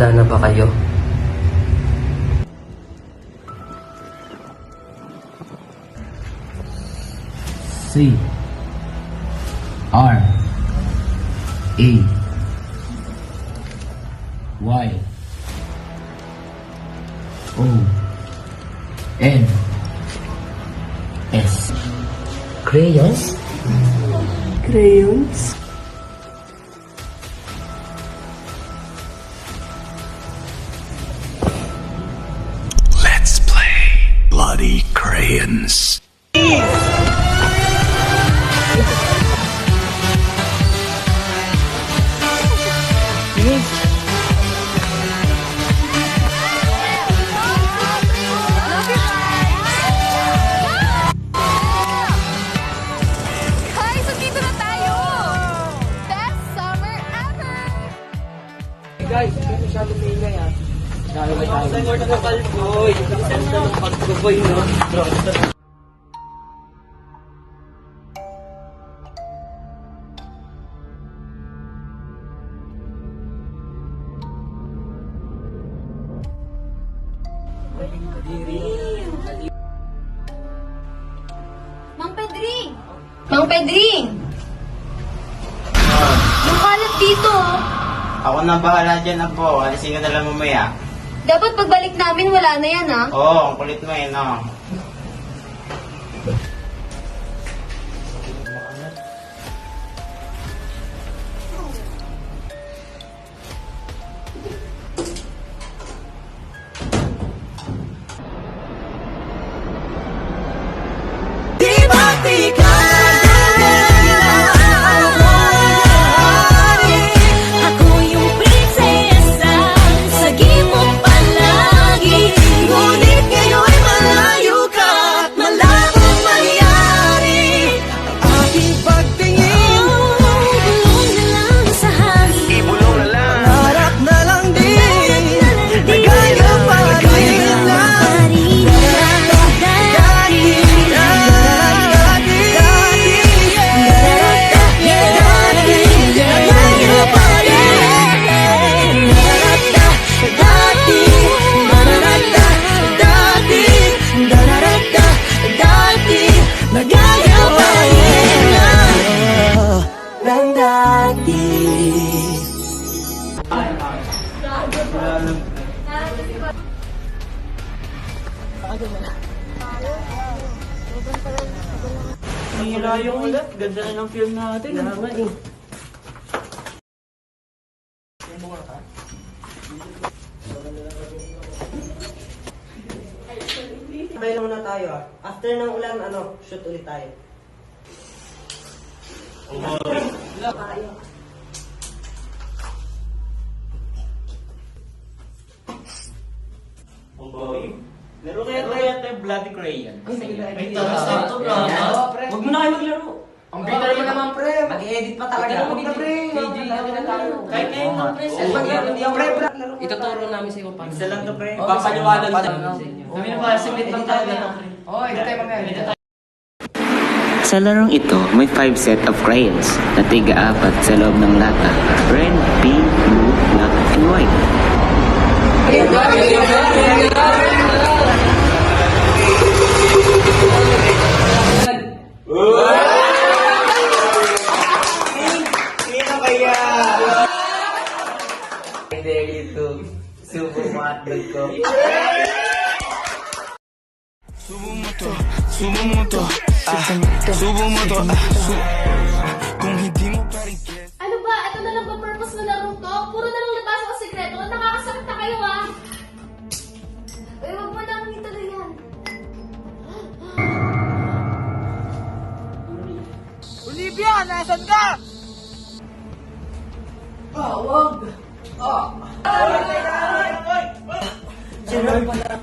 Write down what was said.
Handa na ba kayo? C R A Y O N S. Crayons? Crayons? Let's play Bloody Crayons. Hi! So dito na tayo! Best summer ever! Guys, hindi masyado maingay ah. Dahil na tayo. Mang Pedring! Mang Pedring! Yung kalat dito, oh. Ako na bahala dyan, Apo. Alisin ko na lang mamaya. Dapat pagbalik namin, wala na yan, ah. Oo, ang kulit mo eh, no? Ako yung prinsesa, sagi mo palagi. Ngunit ngayon'y malayo ka at malabong mangyari. Ang aking pagtingin, ibulong na lang sa hangin. Ibulong na lang. Harap na lang din, nagaya pa rin lang. Nagaya pa rin ng dati. Hira yung ulat. Ganda na ng film natin. Naman eh. Sabay lang muna tayo ah. After ng ulan, shoot ulit tayo. Laro kaya tayo Bloody Crayon. Huwag mo na kayo maglaro. Ang bitter mo naman, pre. Mag-edit pa talaga. Huwag na, pre. KJ na tayo. Kahit ngayon lang, pre. Ituturo namin sa iyo paano. Isa lang to, pre. Papaliwanag Paano tayo. sa inyo. Kami na ba, submit lang talaga. Oo, edit tayo mamaya. Sa larong ito, may 5 set of crayons na tiga-apat sa loob ng lata. Red, pink, blue, black, and white. Sino kaya? Dare you to subo mo at bag ko. Subo mo to, subo mo to, subo mo to, kung hindi mo pa rin get. Ano ba? Ito na lang ba purpose na laro to? Puro na lang nabasa ko sikreto. Nakakasakit na kayo, ah. Uy, wag mo lang ituloy yan. Olivia, nasan ka? Sino pala?